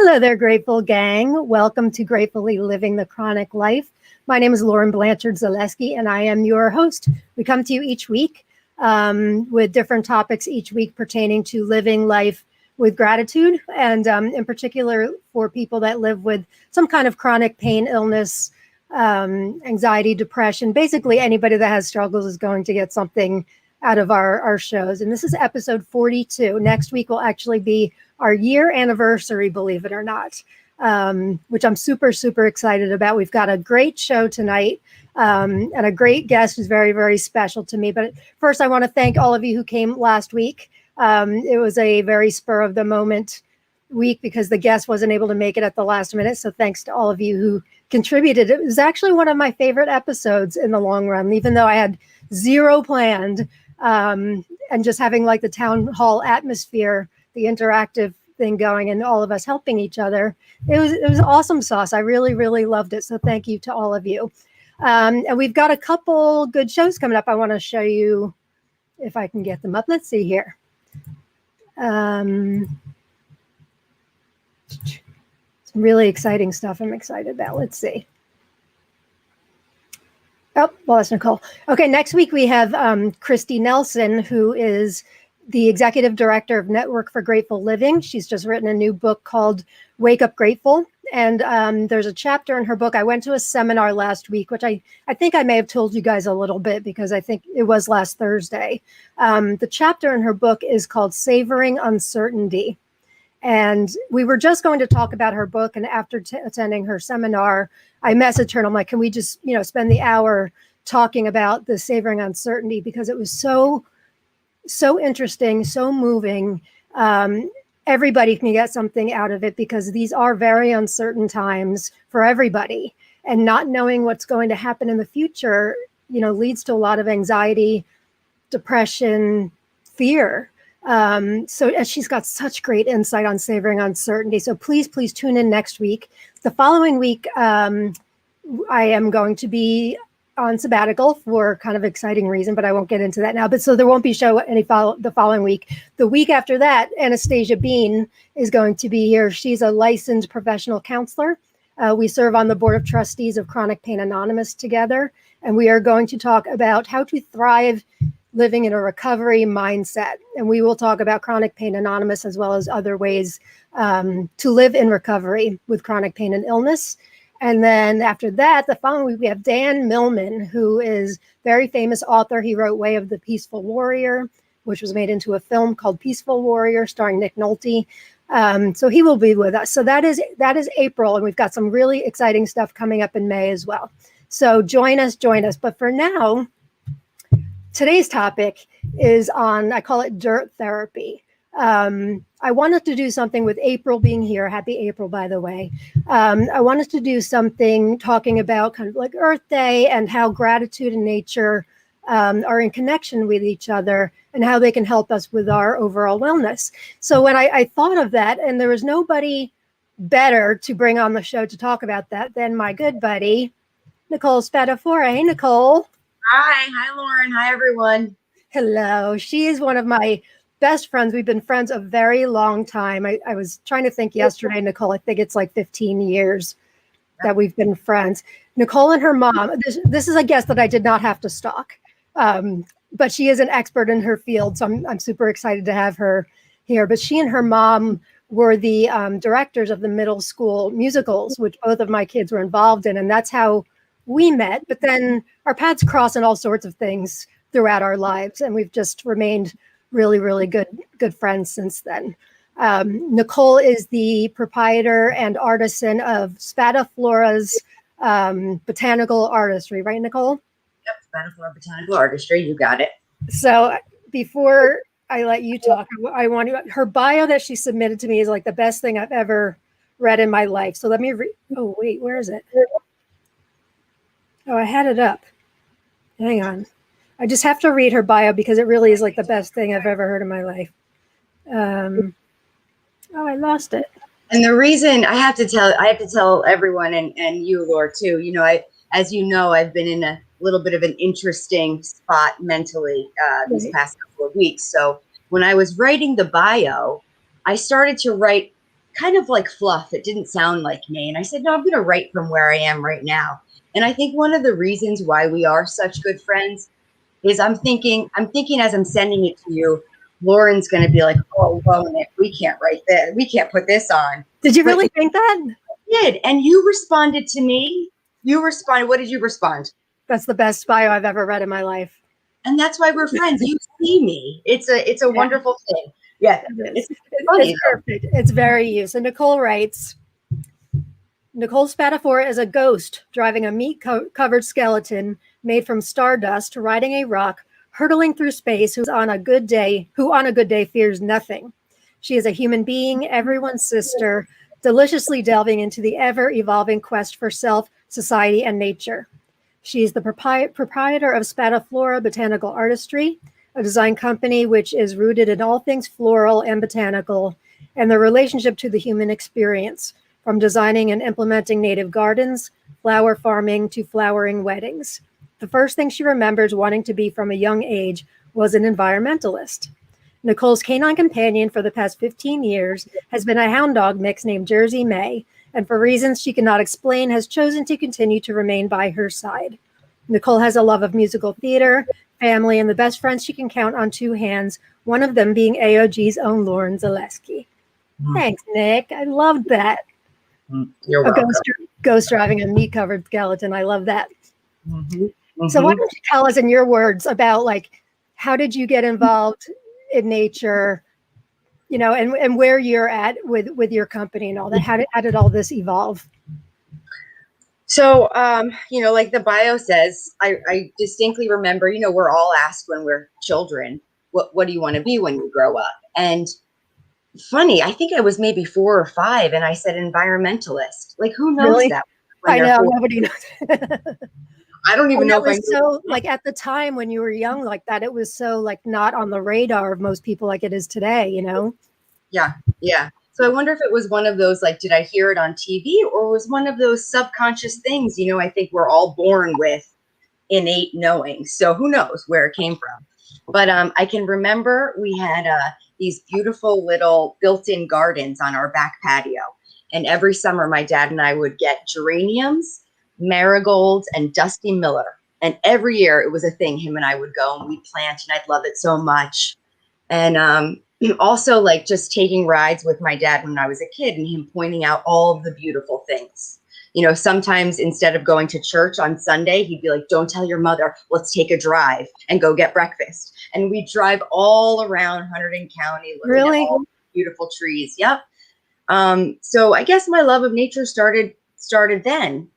Hello there, Grateful Gang. Welcome to Gratefully Living the Chronic Life. My name is Lauren Blanchard-Zaleski, and I am your host. We come to you each week with different topics each week pertaining to living life with gratitude, and in particular for people that live with some kind of chronic pain, illness, anxiety, depression. Basically, anybody that has struggles is going to get something out of our shows. And this is episode 42. Next week will actually be our year anniversary, believe it or not, which I'm super, super excited about. We've got a great show tonight and a great guest who's very, very special to me. But first, I want to thank all of you who came last week. It was a very spur of the moment week because the guest wasn't able to make it at the last minute. So thanks to all of you who contributed. It was actually one of my favorite episodes in the long run, even though I had zero planned. And just having like the town hall atmosphere, the interactive thing going, and all of us helping each other. It was awesome sauce. I really, really loved it. So thank you to all of you. And we've got a couple good shows coming up. I want to show you if I can get them up. Let's see here. Some really exciting stuff I'm excited about. Let's see. Oh, well, that's Nicole. Okay, next week we have Christy Nelson, who is the executive director of Network for Grateful Living. She's just written a new book called Wake Up Grateful. And there's a chapter in her book. I went to a seminar last week, which I think I may have told you guys a little bit because I think it was last Thursday. The chapter in her book is called Savoring Uncertainty. And we were just going to talk about her book. And after attending her seminar, I messaged her and I'm like, can we just, spend the hour talking about the Savoring Uncertainty, because it was so interesting, so moving. Everybody can get something out of it because these are very uncertain times for everybody. And not knowing what's going to happen in the future, leads to a lot of anxiety, depression, fear. So she's got such great insight on savoring uncertainty. So please tune in next week. The following week, I am going to be on sabbatical for kind of exciting reason, but I won't get into that now. But so there won't be show the following week. The week after that, Anastasia Bean is going to be here. She's a licensed professional counselor. We serve on the board of trustees of Chronic Pain Anonymous together, and we are going to talk about how to thrive living in a recovery mindset. And we will talk about Chronic Pain Anonymous as well as other ways to live in recovery with chronic pain and illness. And then after that, the following week, we have Dan Millman, who is a very famous author. He wrote Way of the Peaceful Warrior, which was made into a film called Peaceful Warrior, starring Nick Nolte. So he will be with us. So that is April, and we've got some really exciting stuff coming up in May as well. So join us. But for now, today's topic is on, I call it dirt therapy. I wanted to do something with April being here. Happy April, by the way. I wanted to do something talking about kind of like Earth Day and how gratitude and nature are in connection with each other and how they can help us with our overall wellness. So when I thought of that, and there was nobody better to bring on the show to talk about that than my good buddy, Nicole Spadafore. Hey, Nicole. Hi, Lauren. Hi, everyone. Hello. She is one of my best friends. We've been friends a very long time. I was trying to think yesterday, Nicole, I think it's like 15 years that we've been friends. Nicole and her mom, this is a guest that I did not have to stalk, but she is an expert in her field. So I'm super excited to have her here. But she and her mom were the directors of the middle school musicals, which both of my kids were involved in. And that's how we met. But then our paths cross in all sorts of things throughout our lives. And we've just remained really, really good friends since then. Nicole is the proprietor and artisan of Spadaflora's botanical artistry, right, Nicole? Yep, Spadaflora Botanical Artistry. You got it. So before I let you talk, I want to, her bio that she submitted to me is like the best thing I've ever read in my life. So let me read. Oh, wait, where is it? Oh, I had it up. Hang on. I just have to read her bio because it really is like the best thing I've ever heard in my life. Oh, I lost it. And the reason I have to tell everyone and you, Laura, too, as you know, I've been in a little bit of an interesting spot mentally these past couple of weeks. So when I was writing the bio, I started to write kind of like fluff. It didn't sound like me. And I said, no, I'm going to write from where I am right now. And I think one of the reasons why we are such good friends is I'm thinking as I'm sending it to you, Lauren's going to be like, oh, well, Nick, we can't write this. We can't put this on. Did you really think that? I did. And you responded to me. You responded. What did you respond? That's the best bio I've ever read in my life. And that's why we're friends. You see me. It's a wonderful thing. Yeah. It's perfect. It's very you. So Nicole writes, Nicole Spadafora is a ghost driving a meat-covered skeleton made from stardust, riding a rock, hurtling through space, who on a good day fears nothing. She is a human being, everyone's sister, deliciously delving into the ever-evolving quest for self, society, and nature. She is the proprietor of Spadafora Botanical Artistry, a design company which is rooted in all things floral and botanical, and the relationship to the human experience, from designing and implementing native gardens, flower farming, to flowering weddings. The first thing she remembers wanting to be from a young age was an environmentalist. Nicole's canine companion for the past 15 years has been a hound dog mix named Jersey May, and for reasons she cannot explain, has chosen to continue to remain by her side. Nicole has a love of musical theater, family, and the best friends she can count on two hands, one of them being AOG's own Lauren Zaleski. Thanks, Nick. I loved that. You're welcome. Ghost driving a meat-covered skeleton. I love that. Mm-hmm. Mm-hmm. So why don't you tell us in your words about, like, how did you get involved in nature, you know, and where you're at with your company and all that? How did all this evolve? So, you know, like the bio says, I distinctly remember, you know, we're all asked when we're children, what do you want to be when you grow up? And funny, I think I was maybe 4 or 5, and I said environmentalist. Like, who knows Really? that? I know, nobody knows. I don't even know if I knew. So, like, at the time when you were young like that, it was so, like, not on the radar of most people like it is today, you know? Yeah, yeah. So I wonder if it was one of those, like, did I hear it on TV, or was one of those subconscious things, you know, I think we're all born with innate knowing. So who knows where it came from. But I can remember we had these beautiful little built-in gardens on our back patio. And every summer, my dad and I would get geraniums, marigolds, and Dusty Miller. And every year it was a thing. Him and I would go and we'd plant, and I'd love it so much. And also, like, just taking rides with my dad when I was a kid and him pointing out all of the beautiful things. You know, sometimes instead of going to church on Sunday, he'd be like, don't tell your mother, let's take a drive and go get breakfast. And we'd drive all around Hunterdon County looking at all the beautiful trees. Yep. So I guess my love of nature started then.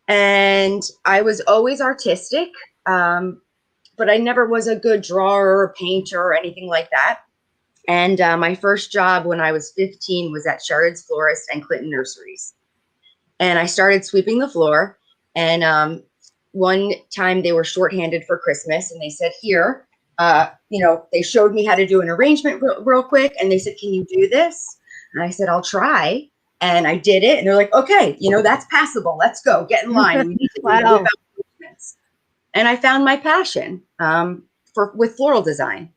And I was always artistic, but I never was a good drawer or painter or anything like that. And my first job when I was 15 was at Sharon's Florist and Clinton Nurseries. And I started sweeping the floor. And one time they were shorthanded for Christmas, and they said, here, you know, they showed me how to do an arrangement real quick. And they said, can you do this? And I said, I'll try. And I did it. And they're like, okay, you know, that's passable. Let's go. Get in line. We need to Wow. about arrangements. And I found my passion with floral design.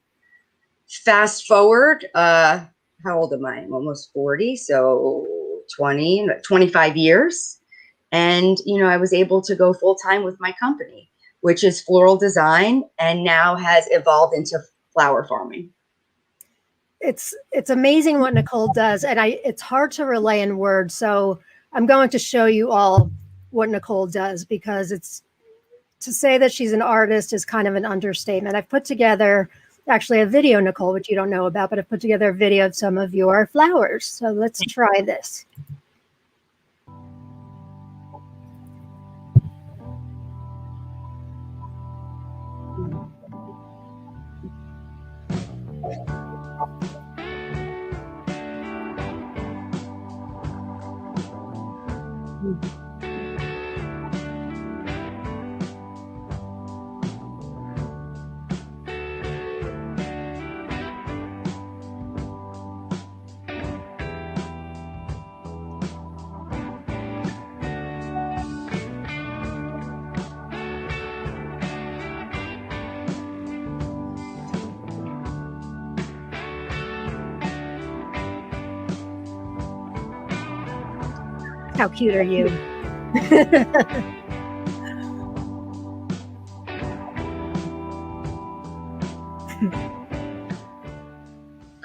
Fast forward, how old am I? I'm almost 40. So 25 years. And, you know, I was able to go full time with my company, which is floral design, and now has evolved into flower farming. It's amazing what Nicole does. And it's hard to relay in words. So I'm going to show you all what Nicole does, because to say that she's an artist is kind of an understatement. I've put together actually a video, Nicole, which you don't know about, but I've put together a video of some of your flowers. So let's try this. How cute are you?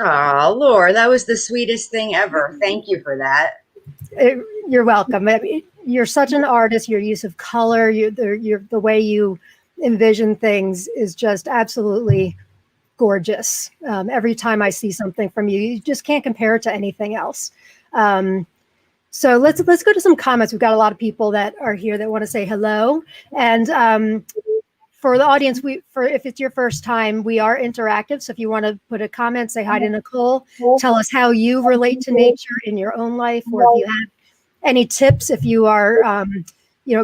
Oh, Laura, that was the sweetest thing ever. Thank you for that. You're welcome. You're such an artist. Your use of color, the way you envision things is just absolutely gorgeous. Every time I see something from you, you just can't compare it to anything else. So let's go to some comments. We've got a lot of people that are here that want to say hello. And for the audience, if it's your first time, we are interactive. So if you want to put a comment, say hi to Nicole, tell us how you relate to nature in your own life, or if you have any tips, if you are,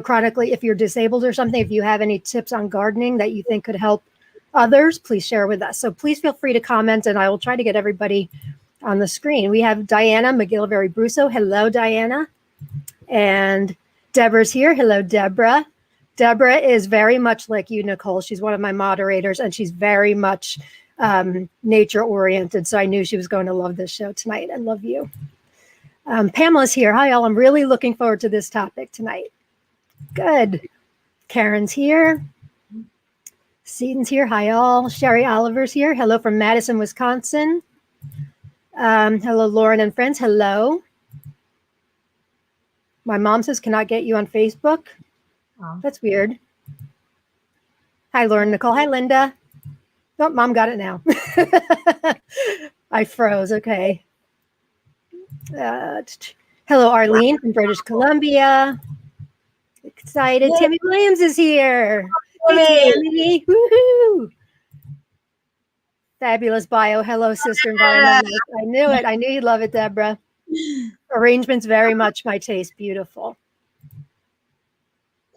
chronically, if you're disabled or something, if you have any tips on gardening that you think could help others, please share with us. So please feel free to comment, and I will try to get everybody on the screen. We have Diana McGillivray-Brusso. Hello, Diana. And Deborah's here. Hello, Deborah. Deborah is very much like you, Nicole. She's one of my moderators, and she's very much nature oriented. So I knew she was going to love this show tonight. I love you. Pamela's here. Hi, all. I'm really looking forward to this topic tonight. Good. Karen's here. Seaton's here. Hi, all. Sherry Oliver's here. Hello from Madison, Wisconsin. Hello, Lauren and friends. Hello. My mom says, cannot get you on Facebook. Oh. That's weird. Hi, Lauren, Nicole. Hi, Linda. Oh, mom got it now. I froze. Okay. Hello, Arlene from British Columbia. Excited. Yay. Tammy Williams is here. Hey, Tammy. Woohoo. Fabulous bio. Hello, Sister Environment. I knew it. I knew you'd love it, Deborah. Arrangements very much my taste. Beautiful.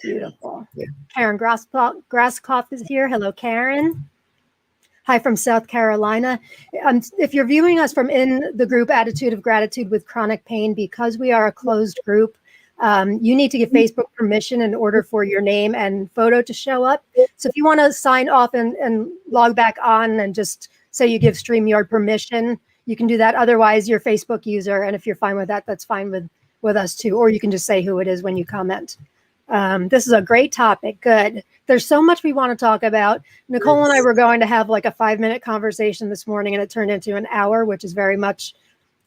Beautiful. Yeah. Karen Grasskopf is here. Hello, Karen. Hi from South Carolina. If you're viewing us from in the group Attitude of Gratitude with Chronic Pain, because we are a closed group, you need to give Facebook permission in order for your name and photo to show up. So if you want to sign off and log back on and just say you give StreamYard permission, you can do that. Otherwise, your Facebook user, and if you're fine with that, that's fine with us too. Or you can just say who it is when you comment. This is a great topic. Good. There's so much we want to talk about. Nicole and I were going to have like a 5-minute conversation this morning, and it turned into an hour, which is very much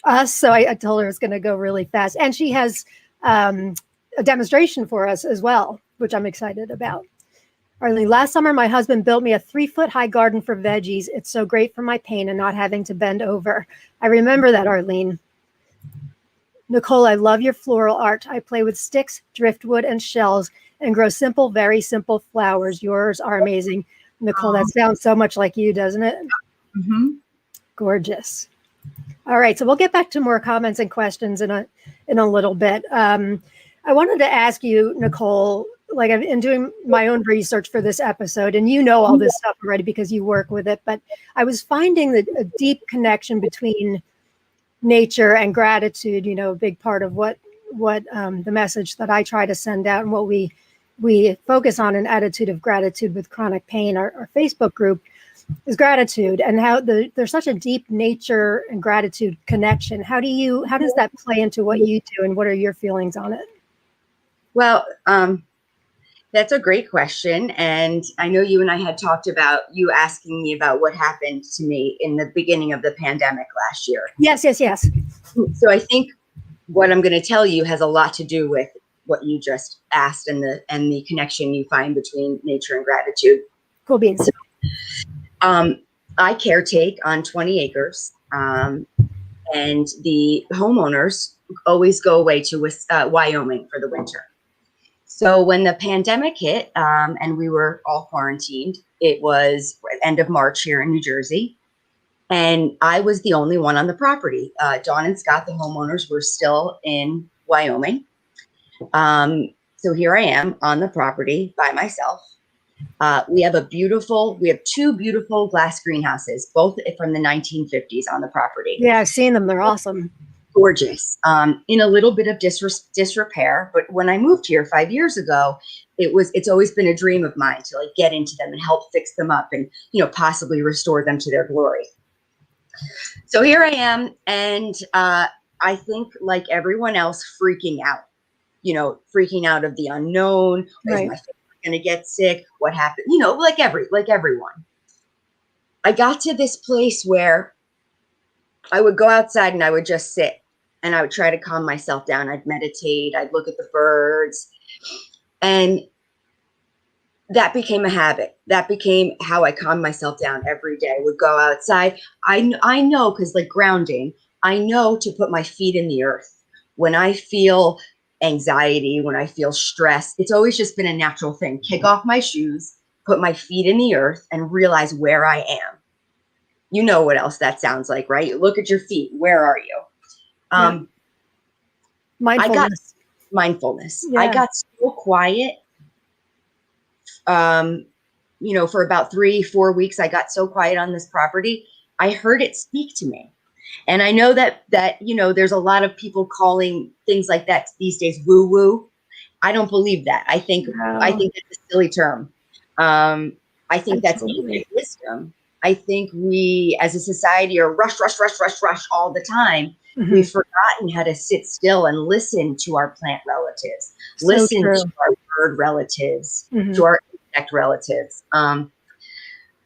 us. So I told her it's going to go really fast. And she has a demonstration for us as well, which I'm excited about. Arlene, last summer, my husband built me a 3-foot high garden for veggies. It's so great for my pain and not having to bend over. I remember that, Arlene. Nicole, I love your floral art. I play with sticks, driftwood, and shells and grow simple, very simple flowers. Yours are amazing. Nicole, that sounds so much like you, doesn't it? Mm-hmm. Gorgeous. All right, so we'll get back to more comments and questions in a little bit. I wanted to ask you, Nicole, like I've been doing my own research for this episode, and you know all this stuff already because you work with it, but I was finding a deep connection between nature and gratitude, a big part of what the message that I try to send out and what we focus on in Attitude of Gratitude with Chronic Pain, our Facebook group, is gratitude, and how there's such a deep nature and gratitude connection. How does that play into what you do, and what are your feelings on it? Well, that's a great question. And I know you and I had talked about you asking me about what happened to me in the beginning of the pandemic last year. Yes. So I think what I'm going to tell you has a lot to do with what you just asked and the connection you find between nature and gratitude. Cool beans. I caretake on 20 acres, and the homeowners always go away to Wyoming for the winter. So when the pandemic hit, and we were all quarantined, it was end of March here in New Jersey, and I was the only one on the property. Dawn and Scott, the homeowners, were still in Wyoming. So here I am on the property by myself. We have two beautiful glass greenhouses, both from the 1950s on the property. Yeah, I've seen them. They're awesome. Gorgeous, in a little bit of disrepair. But when I moved here 5 years ago, it's always been a dream of mine to get into them and help fix them up and, possibly restore them to their glory. So here I am. And, I think like everyone else, freaking out. freaking out of the unknown. Right. Is my family going to get sick? What happened? Like everyone. I got to this place where I would go outside and I would just sit and I would try to calm myself down. I'd meditate. I'd look at the birds. And that became a habit. That became how I calmed myself down every day. I would go outside. I know, because like grounding, I know to put my feet in the earth. When I feel anxiety, when I feel stress, it's always just been a natural thing. Kick off my shoes, put my feet in the earth, and realize where I am. You know what else that sounds like, right? You look at your feet. Where are you? Mindfulness. Mindfulness. Yeah. I got so quiet. For about 3-4 weeks, I got so quiet on this property. I heard it speak to me. And I know that there's a lot of people calling things like that these days woo woo. I don't believe that. I think that's a silly term. I think that's ancient wisdom. I think we as a society are rush all the time. Mm-hmm. We've forgotten how to sit still and listen to our plant relatives, listen to our bird relatives, mm-hmm. to our insect relatives.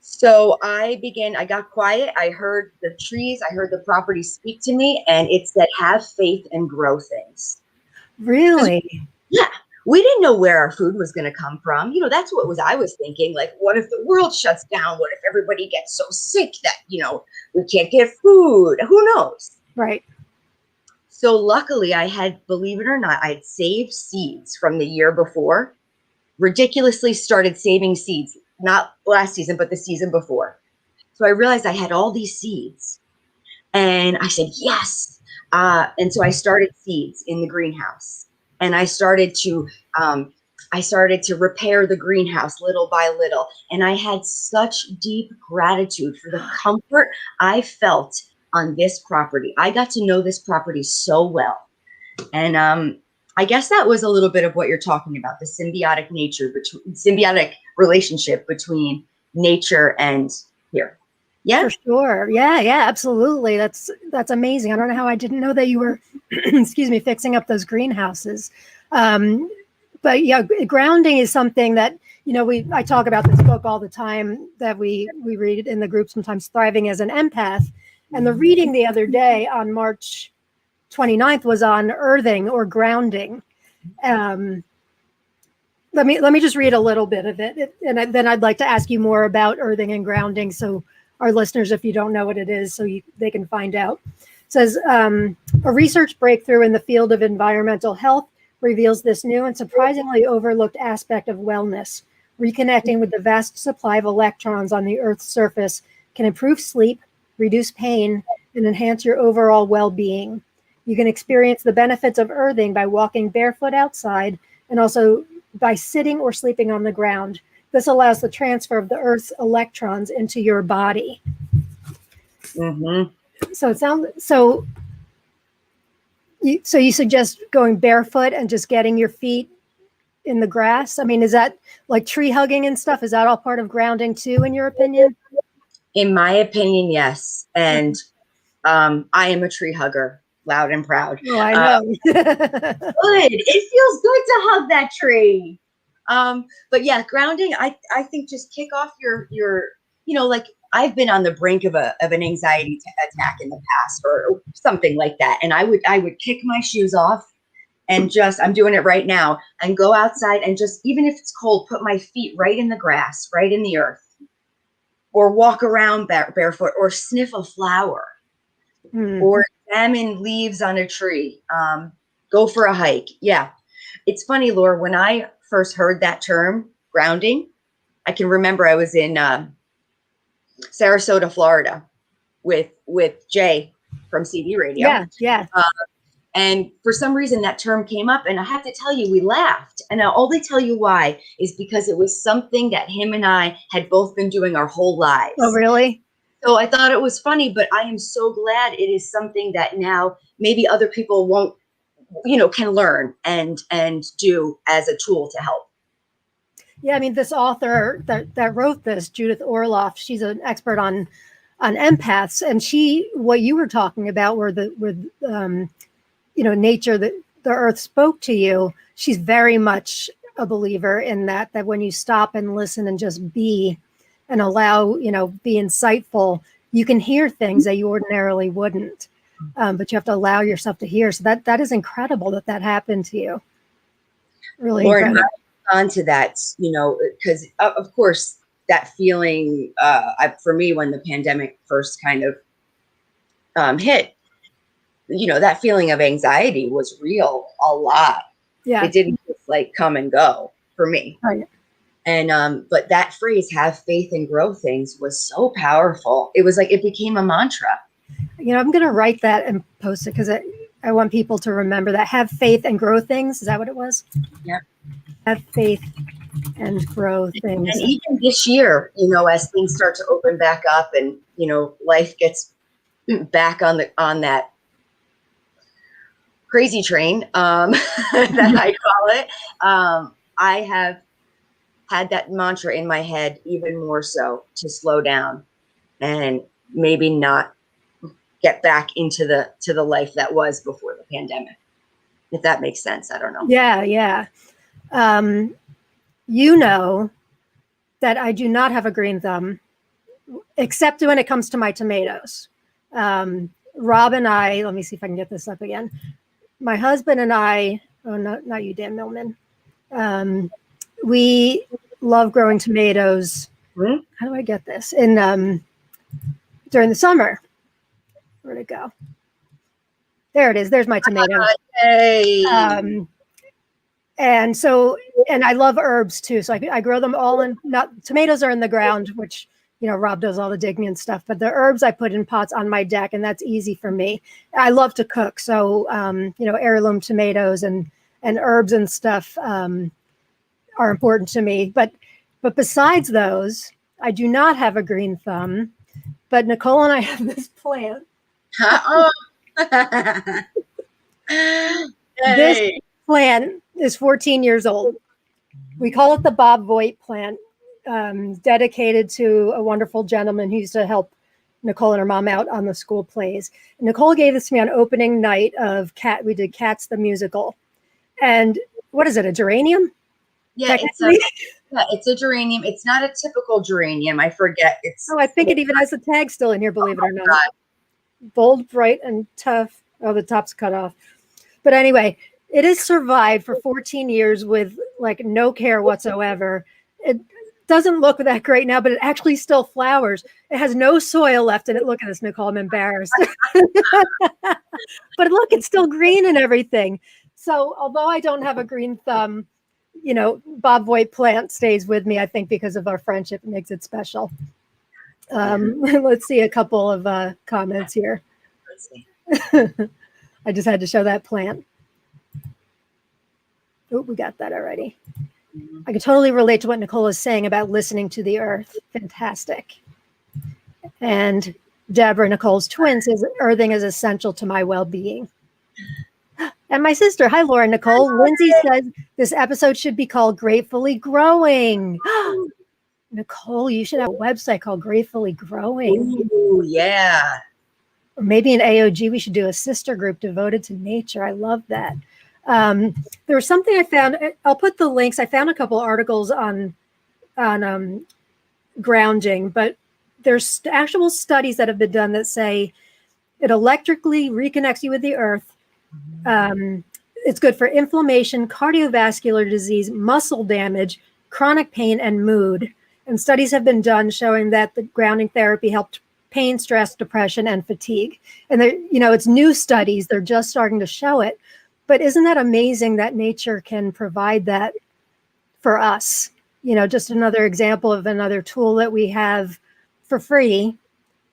So I got quiet. I heard the trees, I heard the property speak to me, and it said, have faith and grow things. Really? Yeah. We didn't know where our food was going to come from. That's what I was thinking. Like, what if the world shuts down? What if everybody gets so sick that, we can't get food? Who knows? Right. So luckily believe it or not, I had saved seeds from the year before. Ridiculously started saving seeds, not last season, but the season before. So I realized I had all these seeds and I said, yes. And so I started seeds in the greenhouse. And I started to repair the greenhouse little by little. And I had such deep gratitude for the comfort I felt on this property. I got to know this property so well. And I guess that was a little bit of what you're talking about, the symbiotic relationship between nature and here. Yeah, for sure. Yeah, absolutely. That's amazing. I don't know how I didn't know that you were, excuse me, fixing up those greenhouses. But yeah, grounding is something that, I talk about this book all the time that we read in the group, sometimes Thriving as an Empath. And the reading the other day on March 29th was on earthing or grounding. Let me just read a little bit of it. And then I'd like to ask you more about earthing and grounding. So our listeners, if you don't know what it is, so they can find out. It says, a research breakthrough in the field of environmental health reveals this new and surprisingly overlooked aspect of wellness. Reconnecting with the vast supply of electrons on the Earth's surface can improve sleep, reduce pain, and enhance your overall well-being. You can experience the benefits of earthing by walking barefoot outside and also by sitting or sleeping on the ground. This allows the transfer of the Earth's electrons into your body. Mm-hmm. So you suggest going barefoot and just getting your feet in the grass? I mean, is that like tree hugging and stuff? Is that all part of grounding too, in your opinion? In my opinion, yes. And I am a tree hugger, loud and proud. Oh, I know. Good. It feels good to hug that tree. But yeah, grounding, I think just kick off your like I've been on the brink of an anxiety attack in the past or something like that. And I would kick my shoes off and I'm doing it right now, and go outside and just, even if it's cold, put my feet right in the grass, right in the earth, or walk around barefoot, or sniff a flower, or examine leaves on a tree, go for a hike. Yeah. It's funny, Laura, when I first heard that term, grounding, I can remember I was in Sarasota, Florida with Jay from CD Radio. Yeah. And for some reason that term came up, and I have to tell you, we laughed. And I'll only tell you why is because it was something that him and I had both been doing our whole lives. Oh, really? So I thought it was funny, but I am so glad it is something that now maybe other people won't, can learn and do as a tool to help. Yeah, I mean, this author that wrote this, Judith Orloff, she's an expert on empaths, and what you were talking about were nature, the the earth spoke to you, she's very much a believer in that when you stop and listen and just be and allow, be insightful, you can hear things that you ordinarily wouldn't. But you have to allow yourself to hear. So that is incredible that happened to you. Really Lauren, incredible. onto that, because of course that feeling, for me, when the pandemic first kind of hit, that feeling of anxiety was real a lot. Yeah. It didn't just like come and go for me. Right. And but that phrase, have faith and grow things, was so powerful. It was like it became a mantra. I'm going to write that and post it because I want people to remember that. Have faith and grow things. Is that what it was? Yeah. Have faith and grow things. And even this year, as things start to open back up and, life gets back on that crazy train, that I call it, I have had that mantra in my head even more so, to slow down and maybe not get back into the life that was before the pandemic, if that makes sense. I don't know. Yeah. That I do not have a green thumb, except when it comes to my tomatoes. Rob and I, let me see if I can get this up again. My husband and I, not you, Dan Millman. We love growing tomatoes. Mm-hmm. How do I get this? During the summer. Where'd it go? There it is. There's my tomatoes. Hey. And I love herbs too. So I grow them all tomatoes are in the ground, which, Rob does all the digging and stuff, but the herbs I put in pots on my deck, and that's easy for me. I love to cook. So, heirloom tomatoes and herbs and stuff are important to me. But besides those, I do not have a green thumb, but Nicole and I have this plant. This plant is 14 years old. We call it the Bob Voigt plant, dedicated to a wonderful gentleman who used to help Nicole and her mom out on the school plays. And Nicole gave this to me on opening night of we did Cats the musical. And what is it, a geranium? Yeah, it's a geranium. It's not a typical geranium. I forget. I think it even has the tag still in here, believe it or not. God. Bold, bright, and tough. Oh, the top's cut off. But anyway, it has survived for 14 years with like no care whatsoever. It doesn't look that great now, but it actually still flowers. It has no soil left in it. Look at this, Nicole. I'm embarrassed. But look, it's still green and everything. So although I don't have a green thumb, Bob Voigt plant stays with me, I think, because of our friendship. It makes it special. Let's see a couple of comments here. Let's see. I just had to show that plant. Oh, we got that already. Mm-hmm. I can totally relate to what Nicole is saying about listening to the earth. Fantastic. And Deborah, Nicole's twin, says earthing is essential to my well-being. And my sister, hi, Laura Nicole. Hi. Lindsay says this episode should be called Gratefully Growing. Nicole, you should have a website called Gratefully Growing. Ooh, yeah. Or maybe in AOG, we should do a sister group devoted to nature. I love that. There was something I found. I'll put the links. I found a couple articles on grounding, but there's actual studies that have been done that say it electrically reconnects you with the earth. It's good for inflammation, cardiovascular disease, muscle damage, chronic pain, and mood. And studies have been done showing that the grounding therapy helped pain, stress, depression, and fatigue. And it's new studies. They're just starting to show it. But isn't that amazing that nature can provide that for us? Just another example of another tool that we have for free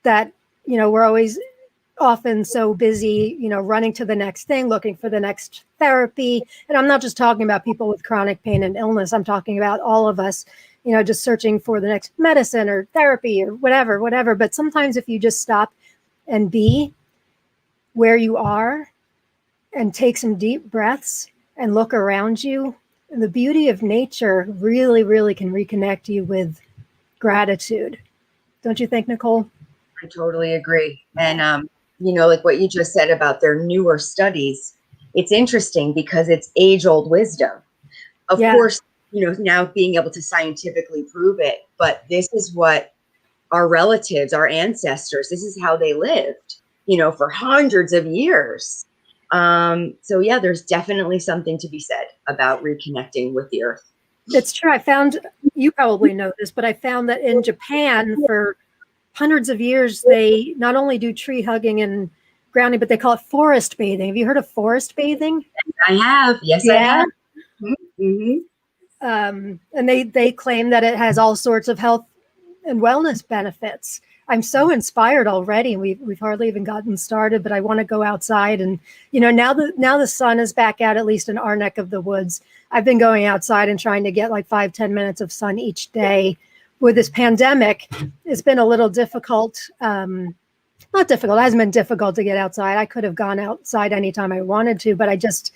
that, we're always often so busy, running to the next thing, looking for the next therapy. And I'm not just talking about people with chronic pain and illness. I'm talking about all of us, just searching for the next medicine or therapy or whatever. But sometimes if you just stop and be where you are and take some deep breaths and look around you, and the beauty of nature really, really can reconnect you with gratitude. Don't you think, Nicole? I totally agree. And, like what you just said about their newer studies, it's interesting because it's age-old wisdom. Of Yeah. course, now being able to scientifically prove it, but this is what our relatives, our ancestors, this is how they lived, for hundreds of years. So yeah, there's definitely something to be said about reconnecting with the earth. It's true. I found, you probably know this, but I found that in Japan for hundreds of years, they not only do tree hugging and grounding, but they call it forest bathing. Have you heard of forest bathing? I have. Yes, I have. Mm-hmm. And they claim that it has all sorts of health and wellness benefits. I'm so inspired already. We've hardly even gotten started, but I want to go outside. And now the sun is back out, at least in our neck of the woods. I've been going outside and trying to get like 5-10 minutes of sun each day. With this pandemic, it's been a little difficult. Not difficult. It hasn't been difficult to get outside. I could have gone outside anytime I wanted to, but I just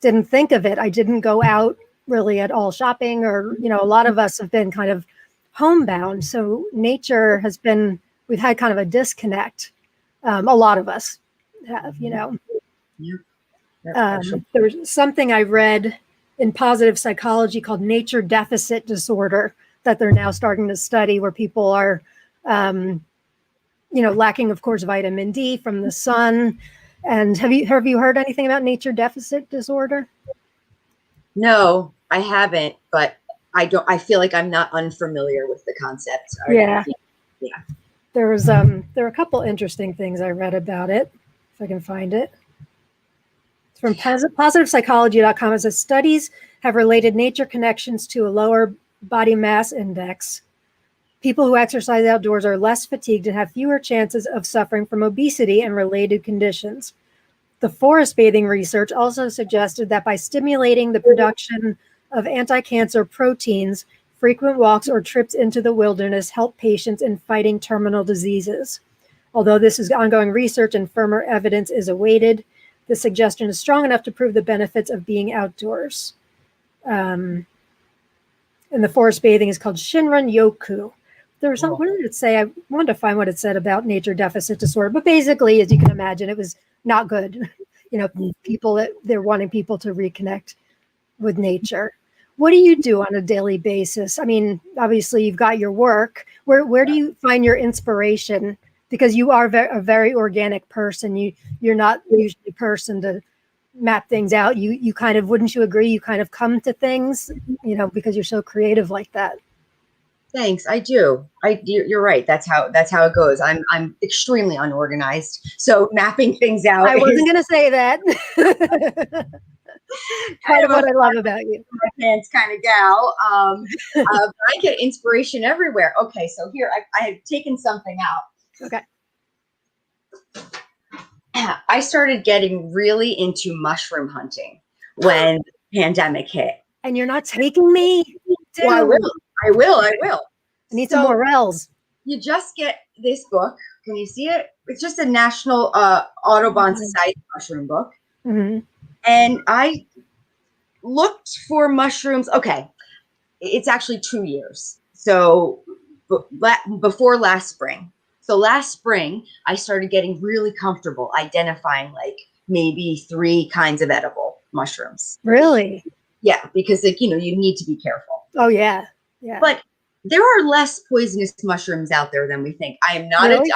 didn't think of it. I didn't go out really at all shopping, or a lot of us have been kind of homebound. So nature has been, we've had kind of a disconnect. A lot of us have, Yeah. There was something I read in positive psychology called nature deficit disorder that they're now starting to study, where people are, lacking, of course, vitamin D from the sun. And have you heard anything about nature deficit disorder? No, I haven't, but I feel like I'm not unfamiliar with the concept. Yeah. Yeah. There were a couple interesting things I read about it, if I can find it. It's from positivepsychology.com. It says studies have related nature connections to a lower body mass index. People who exercise outdoors are less fatigued and have fewer chances of suffering from obesity and related conditions. The forest bathing research also suggested that by stimulating the production of anti-cancer proteins, frequent walks or trips into the wilderness help patients in fighting terminal diseases. Although this is ongoing research and firmer evidence is awaited, the suggestion is strong enough to prove the benefits of being outdoors. And the forest bathing is called Shinrin Yoku. There was what did it say? I wanted to find what it said about nature deficit disorder, but basically, as you can imagine, it was not good. People they're wanting people to reconnect with nature. What do you do on a daily basis? I mean, obviously, you've got your work. Where do you find your inspiration? Because you are a very organic person. You're not usually a person to map things out. You kind of, wouldn't you agree? You kind of come to things, because you're so creative like that. Thanks. I do. You're right. That's how it goes. I'm extremely unorganized. So mapping things out. I wasn't going to say that. Part of what I love about you. My pants kind of gal. I get inspiration everywhere. Okay, so here I have taken something out. Okay. I started getting really into mushroom hunting when the pandemic hit. And you're not taking me? Dude. Well, I will. I need some more Rels. You just get this book. Can you see it? It's just a National Audubon Society mushroom book. Mm-hmm. And I looked for mushrooms. Okay. It's actually 2 years. So before last spring. So last spring, I started getting really comfortable identifying like maybe 3 kinds of edible mushrooms. Really? Yeah, because you need to be careful. Oh yeah, yeah. But there are less poisonous mushrooms out there than we think. I am not. Really?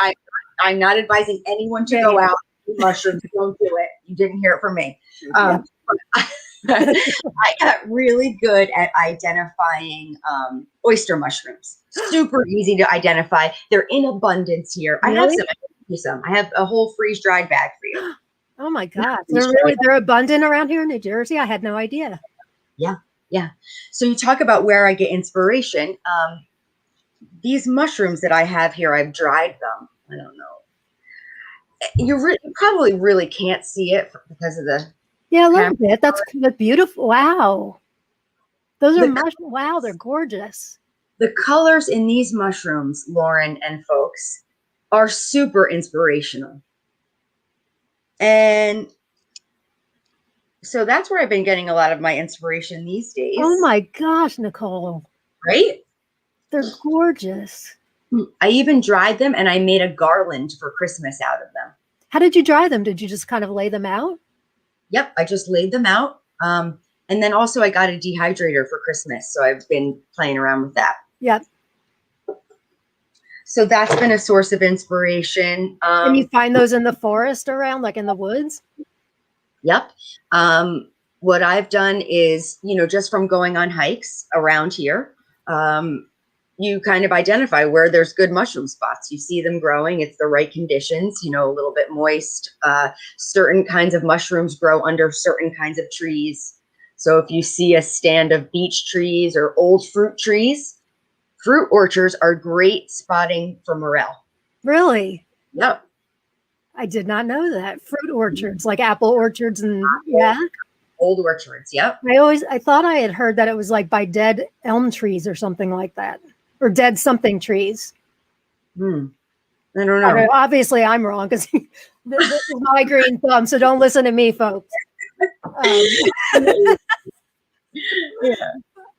I'm not advising anyone to go out with mushrooms. Don't do it. You didn't hear it from me. But I got really good at identifying oyster mushrooms. Super easy to identify. They're in abundance here. Really? I have some. I have a whole freeze-dried bag for you. Oh my God. They're abundant around here in New Jersey. I had no idea. Yeah. So you talk about where I get inspiration. These mushrooms that I have here, I've dried them. I don't know. You probably really can't see it because of the. Yeah, a little bit. That's beautiful. Wow. Those are mushrooms. Wow, they're gorgeous. The colors in these mushrooms, Lauren and folks, are super inspirational. And so that's where I've been getting a lot of my inspiration these days. Oh my gosh, Nicole. Right? They're gorgeous. I even dried them and I made a garland for Christmas out of them. How did you dry them? Did you just kind of lay them out? Yep, I just laid them out. And then also I got a dehydrator for Christmas, so I've been playing around with that. Yep. So that's been a source of inspiration. And you find those in the forest around, like in the woods? Yep. What I've done is, just from going on hikes around here, you kind of identify where there's good mushroom spots. You see them growing. It's the right conditions, a little bit moist. Certain kinds of mushrooms grow under certain kinds of trees. So if you see a stand of beech trees or old fruit trees, fruit orchards are great spotting for morel. Really? Yep. I did not know that. Fruit orchards, like apple orchards, and yeah. Old orchards. Yep. I thought I had heard that it was like by dead elm trees or something like that, or dead something trees. I don't know. Obviously, I'm wrong because this is my green thumb. So don't listen to me, folks.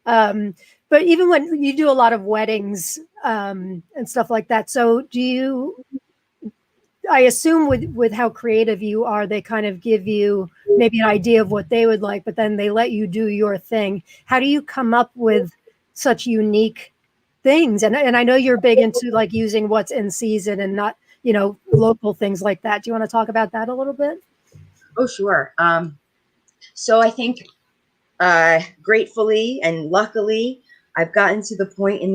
But even when you do a lot of weddings and stuff like that, so do you? I assume with how creative you are, they kind of give you maybe an idea of what they would like, but then they let you do your thing. How do you come up with such unique things? And I know you're big into like using what's in season and not, local things like that. Do you want to talk about that a little bit? Oh, sure. So I think gratefully and luckily, I've gotten to the point in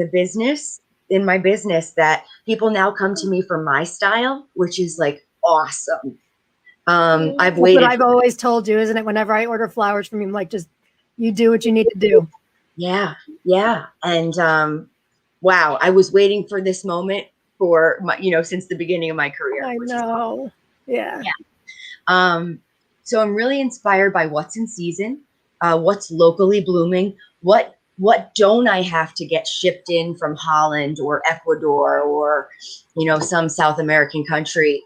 my business that people now come to me for my style, which is like awesome. I've waited. What I've always told you, isn't it? Whenever I order flowers from you, I'm like, just you do what you need to do. Yeah. And wow, I was waiting for this moment for my, since the beginning of my career. I know. Yeah. So I'm really inspired by what's in season, what's locally blooming, what don't I have to get shipped in from Holland or Ecuador or, some South American country.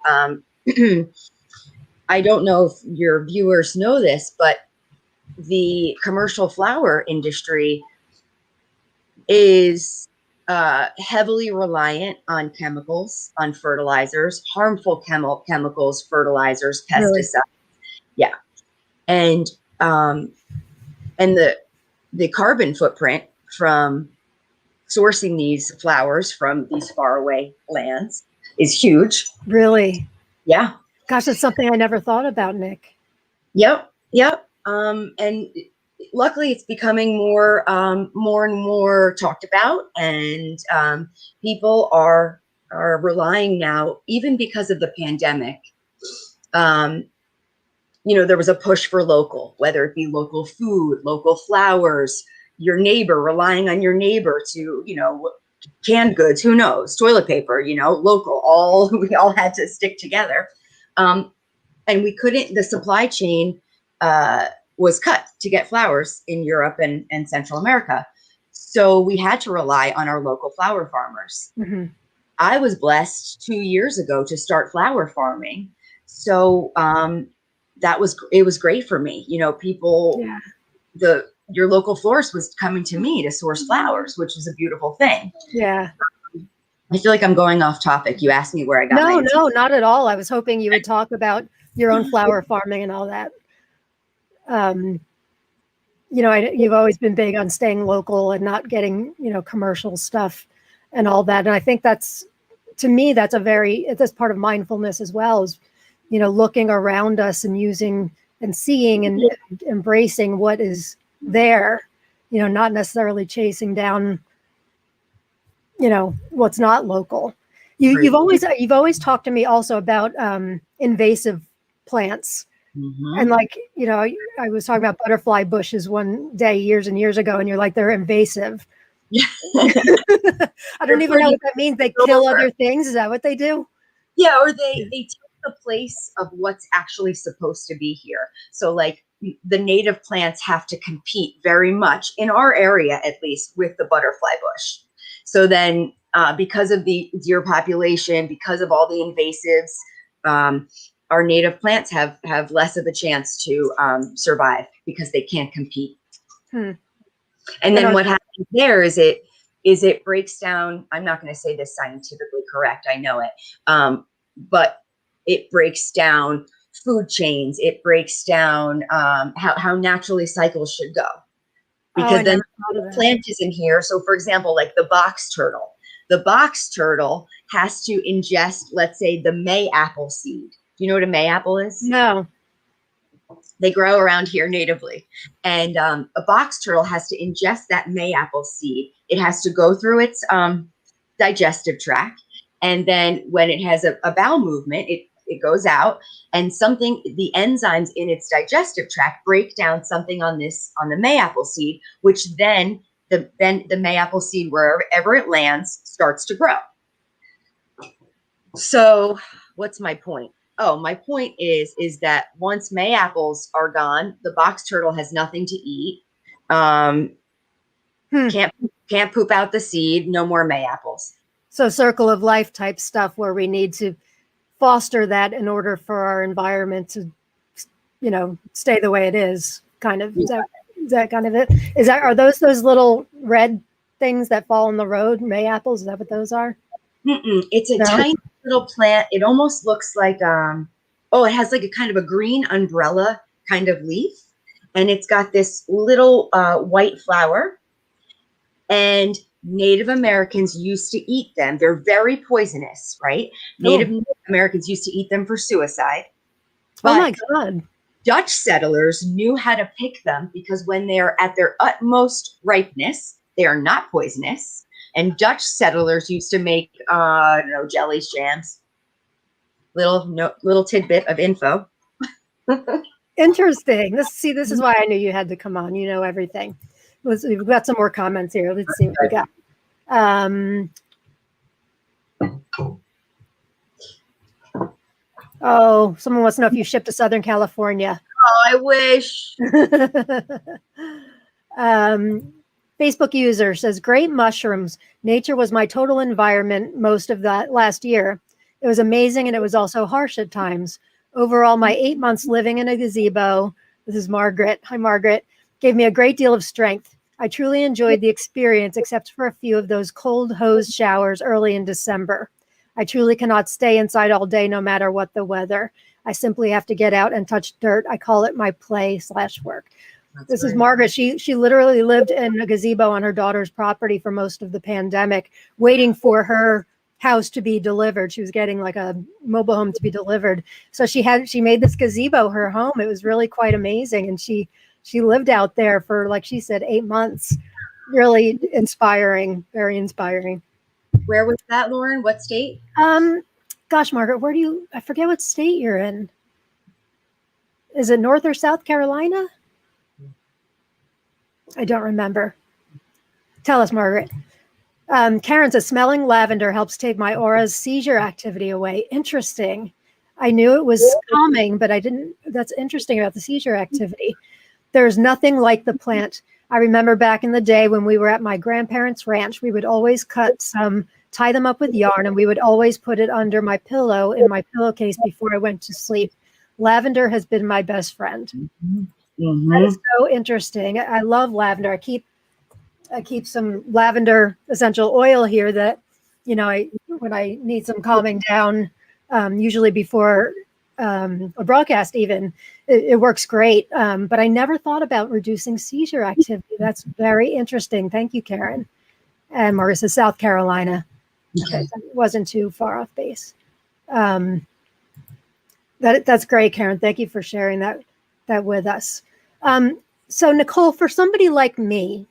I don't know if your viewers know this, but the commercial flower industry is heavily reliant on chemicals, on fertilizers, harmful chemicals, fertilizers, pesticides. Really? Yeah. And the carbon footprint from sourcing these flowers from these faraway lands is huge. Really? Yeah. Gosh, that's something I never thought about, Nick. Yep. And luckily it's becoming more and more talked about, and people are relying now, even because of the pandemic. There was a push for local, whether it be local food, local flowers, your neighbor, relying on your neighbor to, canned goods, who knows, toilet paper, local, we all had to stick together. And we couldn't, the supply chain was cut to get flowers in Europe and Central America. So we had to rely on our local flower farmers. Mm-hmm. I was blessed 2 years ago to start flower farming. So it was great for me. People, your local florist was coming to me to source flowers, which is a beautiful thing. Yeah. I feel like I'm going off topic. You asked me where I got No, not at all. I was hoping you would talk about your own flower farming and all that. You've always been big on staying local and not getting, commercial stuff and all that. And I think to me, that's part of mindfulness as well, is, looking around us and using and seeing and embracing what is there, not necessarily chasing down, what's not local. You've always talked to me also about invasive plants. Mm-hmm. And I was talking about butterfly bushes one day years and years ago, and you're like, they're invasive. Yeah. I don't even know what that means. They kill other things. Is that what they do? Yeah, or they take the place of what's actually supposed to be here. So like the native plants have to compete very much, in our area at least, with the butterfly bush. So then because of the deer population, because of all the invasives, our native plants have less of a chance to survive because they can't compete. And then what happens there is it breaks down. I'm not going to say this scientifically correct. I know it. But it breaks down food chains. It breaks down how naturally cycles should go. Because then the plant is in here. So for example, like the box turtle. The box turtle has to ingest, let's say, the mayapple seed. Do you know what a mayapple is? No. They grow around here natively. And a box turtle has to ingest that mayapple seed. It has to go through its digestive tract. And then when it has a bowel movement, it goes out, and the enzymes in its digestive tract break down something on the mayapple seed, which then the mayapple seed, wherever it lands, starts to grow. So what's my point? Oh, my point is that once mayapples are gone, the box turtle has nothing to eat. Can't poop out the seed. No more mayapples. So circle of life type stuff where we need to foster that in order for our environment to, stay the way it is. Kind of. Yeah. Is that kind of it? Are those little red things that fall in the road? Mayapples? Is that what those are? It's a tiny little plant. It almost looks like it has like a kind of a green umbrella kind of leaf, and it's got this little white flower. And Native Americans used to eat them. They're very poisonous, right? Native Americans used to eat them for suicide. Oh my God. Dutch settlers knew how to pick them because when they're at their utmost ripeness, they are not poisonous. And Dutch settlers used to make, jellies, jams. Little tidbit of info. Interesting. This is why I knew you had to come on. You know everything. We've got some more comments here. Let's see what we got. Someone wants to know if you ship to Southern California. Oh, I wish. Facebook user says, great mushrooms. Nature was my total environment most of that last year. It was amazing, and it was also harsh at times. Overall, my 8 months living in a gazebo, this is Margaret. Hi, Margaret. Gave me a great deal of strength. I truly enjoyed the experience, except for a few of those cold hose showers early in December. I truly cannot stay inside all day, no matter what the weather. I simply have to get out and touch dirt. I call it my play/work. This is Margaret. She literally lived in a gazebo on her daughter's property for most of the pandemic, waiting for her house to be delivered. She was getting like a mobile home to be delivered. So she made this gazebo her home. It was really quite amazing. And she lived out there for, like she said, 8 months. Really inspiring, very inspiring. Where was that, Lauren? What state? Gosh, Margaret, I forget what state you're in. Is it North or South Carolina? I don't remember. Tell us, Margaret. Karen says, smelling lavender helps take my aura's seizure activity away. Interesting. I knew it was calming, but that's interesting about the seizure activity. There's nothing like the plant. I remember back in the day when we were at my grandparents' ranch, we would always tie them up with yarn, and we would always put it under my pillow in my pillowcase before I went to sleep. Lavender has been my best friend. Mm-hmm. That is so interesting. I love lavender. I keep some lavender essential oil here that, when I need some calming down, usually before a broadcast even, it works great. But I never thought about reducing seizure activity. That's very interesting. Thank you, Karen. And Marissa, South Carolina. Okay. It wasn't too far off base. That's great, Karen. Thank you for sharing that with us. So Nicole, for somebody like me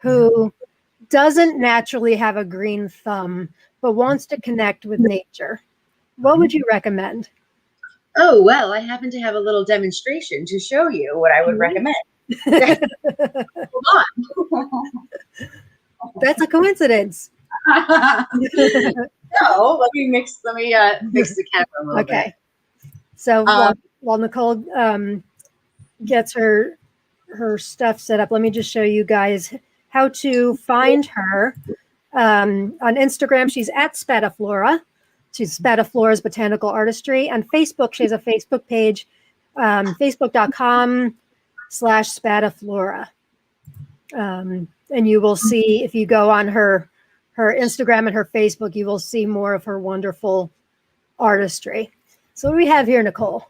who doesn't naturally have a green thumb, but wants to connect with nature, what would you recommend? Oh, well, I happen to have a little demonstration to show you what I would recommend. Hold on. That's a coincidence. No, let me fix the camera a little bit. Okay. So while Nicole gets her stuff set up, let me just show you guys how to find her. On Instagram, she's at Spadaflora. She's Spadaflora's Botanical Artistry. On Facebook, she has a Facebook page, facebook.com/Spadaflora. And you will see, if you go on her Instagram and her Facebook, you will see more of her wonderful artistry. So what do we have here, Nicole?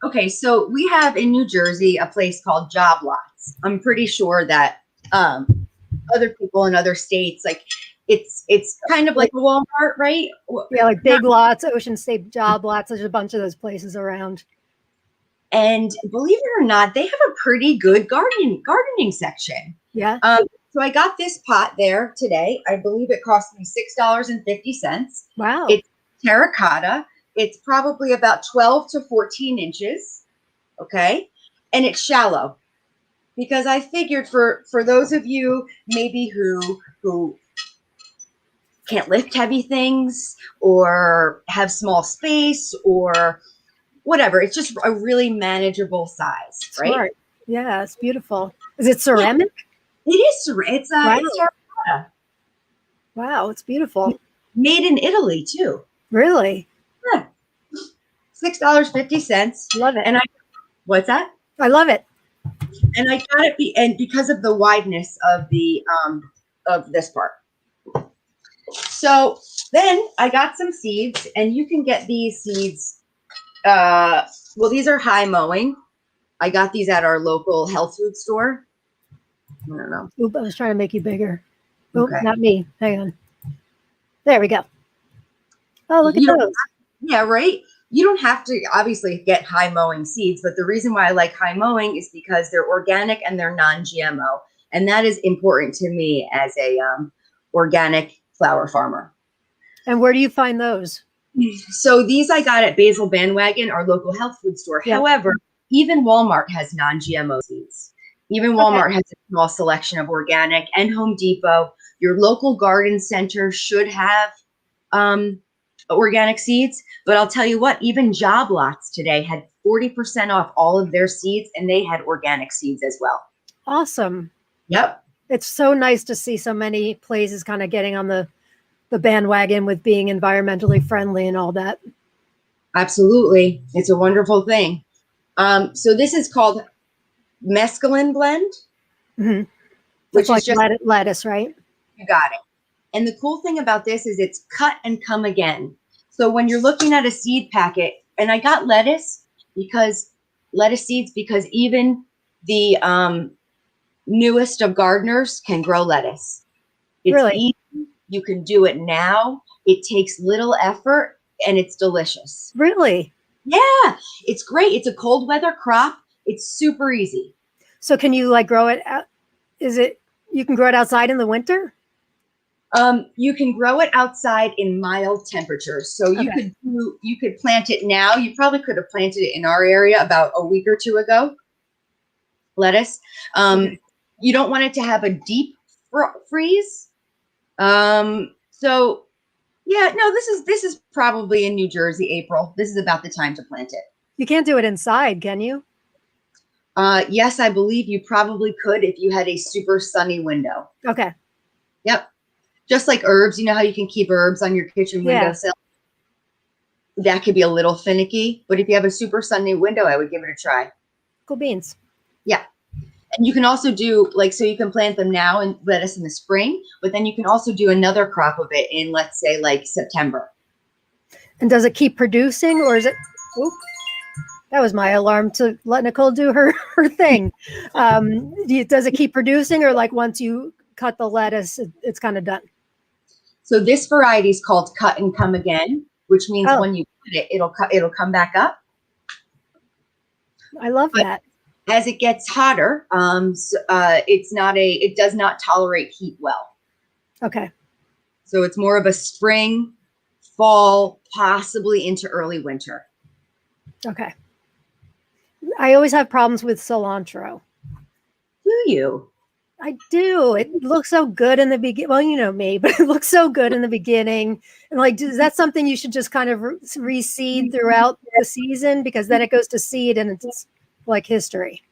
Okay, so we have in New Jersey a place called Job Lots. I'm pretty sure that other people in other states, like it's kind of like a Walmart, right? Yeah, like Big Lots, Ocean State Job Lots. There's a bunch of those places around. And believe it or not, they have a pretty good gardening section. Yeah. So I got this pot there today. I believe it cost me $6.50. Wow. It's terracotta. It's probably about 12 to 14 inches. Okay. And it's shallow because I figured for those of you maybe who can't lift heavy things or have small space or whatever, it's just a really manageable size, right? Smart. Yeah, it's beautiful. Is it ceramic? It is. It's Wow. it's terracotta. Wow, it's beautiful. Made in Italy too. Really? Yeah. $6.50. Love it. And what's that? I love it. And I got it and because of the wideness of the of this part. So then I got some seeds, and you can get these seeds. Well, these are high mowing. I got these at our local health food store. I don't know. Oop, I was trying to make you bigger. Oh, Okay. not me. Hang on. There we go. Oh, look You at don't those. Yeah, right. You don't have to obviously get high mowing seeds, but the reason why I like high mowing is because they're organic and they're non-GMO, and that is important to me as a organic flower farmer. And where do you find those? So these I got at Basil Bandwagon, our local health food store. Yeah. However, even Walmart has non-GMO seeds. Even Walmart has a small selection of organic, and Home Depot. Your local garden center should have organic seeds. But I'll tell you what, even Job Lots today had 40% off all of their seeds, and they had organic seeds as well. Awesome. Yep. It's so nice to see so many places kind of getting on the bandwagon with being environmentally friendly and all that. Absolutely. It's a wonderful thing. So this is called mescaline blend, Mm-hmm. which It's like is just, lettuce, right? you got it. And the cool thing about this is it's cut and come again. So when you're looking at a seed packet, and I got lettuce seeds because even the newest of gardeners can grow lettuce. It's Really? easy. You can do it now. It takes little effort and it's delicious. Really? Yeah, it's great. It's a cold weather crop. It's super easy. So can you like grow it out? You can grow it outside in the winter? You can grow it outside in mild temperatures. So you could plant it now. You probably could have planted it in our area about a week or two ago. Lettuce. You don't want it to have a deep freeze. So yeah, no, this is probably in New Jersey, April. This is about the time to plant it. You can't do it inside, can you? Yes, I believe you probably could if you had a super sunny window. Okay. Yep. Just like herbs, you know how you can keep herbs on your kitchen windowsill? That could be a little finicky, but if you have a super sunny window, I would give it a try. Cool beans. Yeah. And you can also do so you can plant them now and lettuce in the spring, but then you can also do another crop of it in, let's say, like September. And does it keep producing, or is it? Oop, that was my alarm to let Nicole do her thing. Does it keep producing, or like once you cut the lettuce, it's kind of done? So this variety is called cut and come again, which means when you cut it, it'll come back up. I love that. As it gets hotter, it does not tolerate heat well. Okay. So it's more of a spring, fall, possibly into early winter. Okay. I always have problems with cilantro. Do you? I do. It looks so good in the beginning. Well, you know me, but it looks so good in the beginning. And like, is that something you should just kind of reseed throughout the season? Because then it goes to seed and it's like history.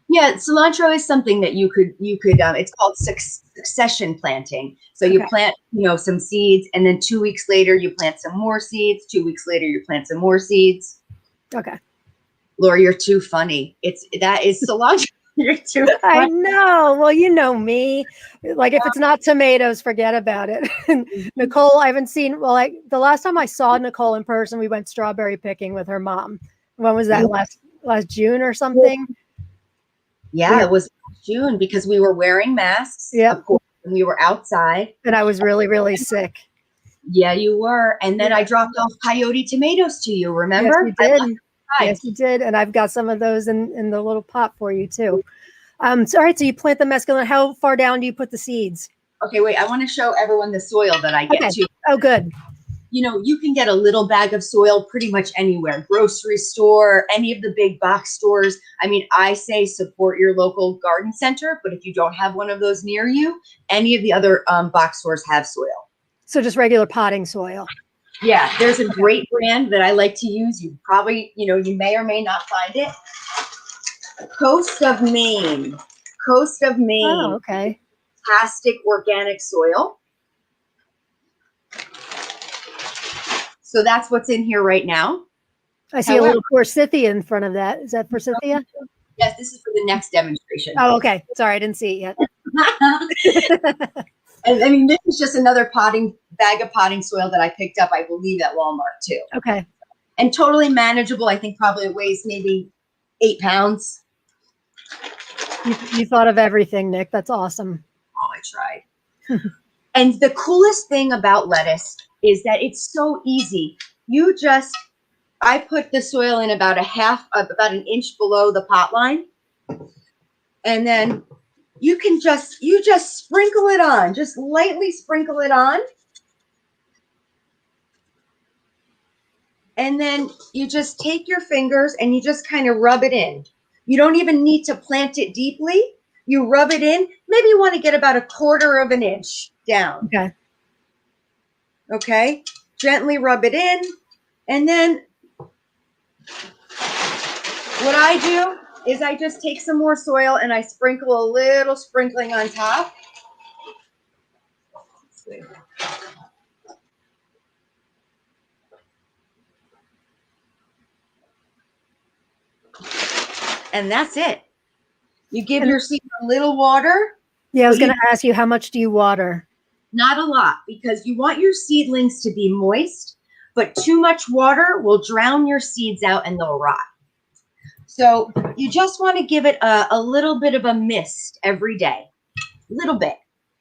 Yeah, cilantro is something that you could. It's called succession planting. So you plant, some seeds, and then 2 weeks later you plant some more seeds. 2 weeks later you plant some more seeds. Okay. Laura, you're too funny. That is cilantro. You're too funny. I know. Well, you know me. Like if it's not tomatoes, forget about it. Nicole, I haven't seen. Well, the last time I saw Nicole in person, we went strawberry picking with her mom. When was that? Last June or something? Yeah, it was June because we were wearing masks, Yep. of course, and we were outside. And I was really, really sick. Yeah, you were. And then Yeah. I dropped off coyote tomatoes to you, remember? Yes, you I did. left them Yes, you did. And I've got some of those in the little pot for you too. So, all right. So you plant the mesclun. How far down do you put the seeds? Okay, wait. I want to show everyone the soil that I get too. Oh, good. You know, you can get a little bag of soil pretty much anywhere, grocery store, any of the big box stores. I mean, I say support your local garden center, but if you don't have one of those near you, any of the other box stores have soil. So just regular potting soil. Yeah, there's a great brand that I like to use. You probably, you may or may not find it. Coast of Maine. Coast of Maine. Oh, okay. Fantastic organic soil. So that's what's in here right now. I see a little forsythia in front of that. Is that forsythia? Yes, this is for the next demonstration. Oh, okay. Sorry, I didn't see it yet. And I mean, this is just another bag of potting soil that I picked up, I believe, at Walmart too. Okay. And totally manageable. I think probably it weighs maybe 8 pounds. You thought of everything, Nick. That's awesome. Oh, I tried. And the coolest thing about lettuce is that it's so easy. I put the soil in about an inch below the pot line. And then you just sprinkle it on, just lightly sprinkle it on. And then you just take your fingers and you just kind of rub it in. You don't even need to plant it deeply. You rub it in. Maybe you want to get about 1/4 of an inch down. Okay. Okay. Gently rub it in. And then what I do is I just take some more soil and I sprinkle a little sprinkling on top. And that's it. You give your seed a little water. Yeah, I was going to ask you, how much do you water? Not a lot, because you want your seedlings to be moist, but too much water will drown your seeds out and they'll rot. So you just want to give it a little bit of a mist every day. Little bit.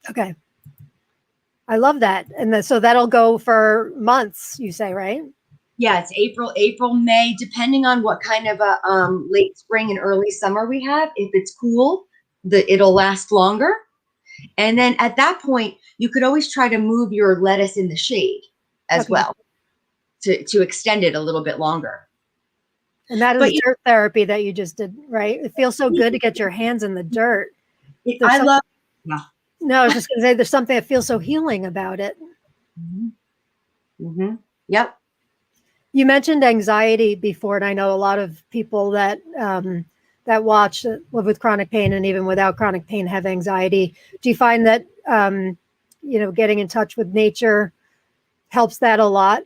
Okay. I love that. And so that'll go for months, you say, right? Yeah, it's April, May, depending on what kind of a late spring and early summer we have. If it's cool, it'll last longer. And then at that point, you could always try to move your lettuce in the shade as well to extend it a little bit longer. And that is dirt therapy that you just did, right? It feels so good to get your hands in the dirt. No, I was just going to say there's something that feels so healing about it. Yep. You mentioned anxiety before, and I know a lot of people that that watch live with chronic pain and even without chronic pain have anxiety. Do you find that getting in touch with nature helps that a lot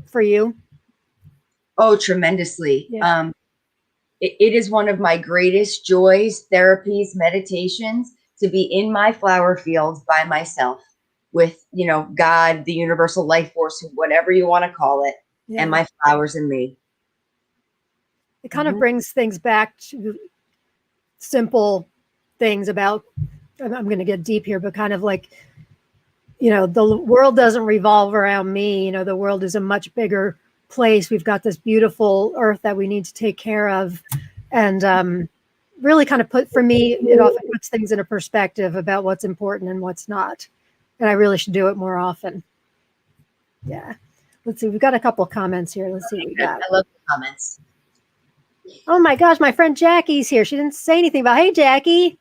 for you? Oh, tremendously. Yeah. It is one of my greatest joys, therapies, meditations to be in my flower fields by myself with, God, the universal life force, whatever you want to call it, and my flowers and me. It kind of brings things back to simple things about, I'm going to get deep here, but kind of like, the world doesn't revolve around me. The world is a much bigger place. We've got this beautiful earth that we need to take care of. And really kind of for me, it often puts things in a perspective about what's important and what's not. And I really should do it more often. Yeah. Let's see. We've got a couple of comments here. Let's see what we got. I love the comments. Oh my gosh, my friend Jackie's here. She didn't say anything about, hey, Jackie,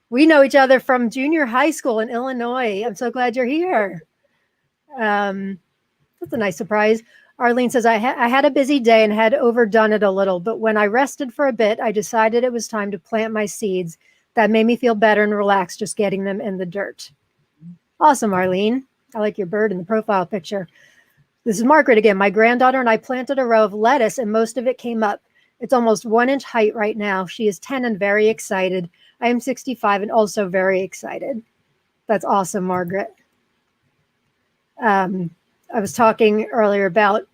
we know each other from junior high school in Illinois. I'm so glad you're here. That's a nice surprise. Arlene says, I had a busy day and had overdone it a little, but when I rested for a bit, I decided it was time to plant my seeds. That made me feel better and relaxed just getting them in the dirt. Awesome, Arlene. I like your bird in the profile picture. This is Margaret again. My granddaughter and I planted a row of lettuce and most of it came up. It's almost 1 inch height right now. She is 10 and very excited. I am 65 and also very excited. That's awesome, Margaret. I was talking earlier about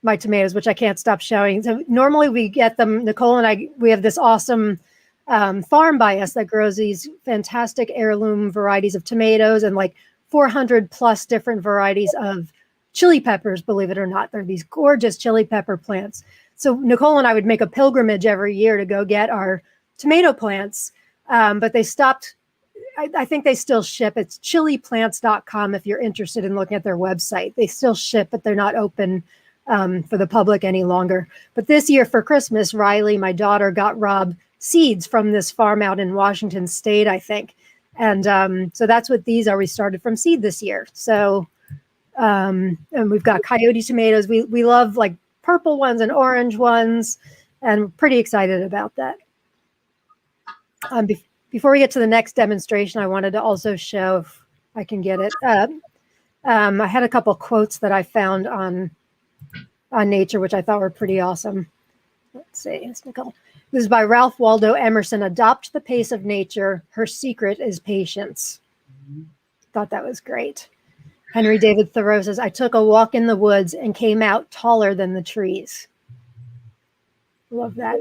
my tomatoes, which I can't stop showing. So normally we get them, Nicole and I, we have this awesome farm by us that grows these fantastic heirloom varieties of tomatoes and like 400 plus different varieties of chili peppers, believe it or not. They're these gorgeous chili pepper plants. So Nicole and I would make a pilgrimage every year to go get our tomato plants, but they stopped. I think they still ship. It's chiliplants.com if you're interested in looking at their website. They still ship, but they're not open for the public any longer. But this year for Christmas, Riley, my daughter, got Rob seeds from this farm out in Washington State, I think. And so that's what these are. We started from seed this year. So, and we've got coyote tomatoes. We love like purple ones and orange ones, and we're pretty excited about that. Before we get to the next demonstration, I wanted to also show, if I can get it up. I had a couple quotes that I found on Nature, which I thought were pretty awesome. Let's see, it's Nicole. This is by Ralph Waldo Emerson. Adopt the pace of nature. Her secret is patience. Thought that was great. Henry David Thoreau says, I took a walk in the woods and came out taller than the trees. Love that.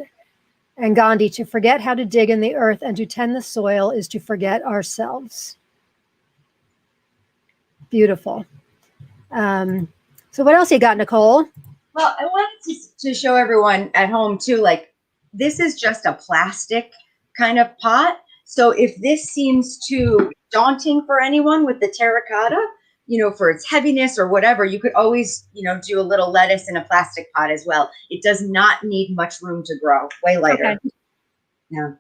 And Gandhi, to forget how to dig in the earth and to tend the soil is to forget ourselves. Beautiful. So what else you got, Nicole? Well, I wanted to show everyone at home too, like this is just a plastic kind of pot. So if this seems too daunting for anyone with the terracotta, for its heaviness or whatever, you could always, do a little lettuce in a plastic pot as well. It does not need much room to grow. Way lighter. Okay. Yeah.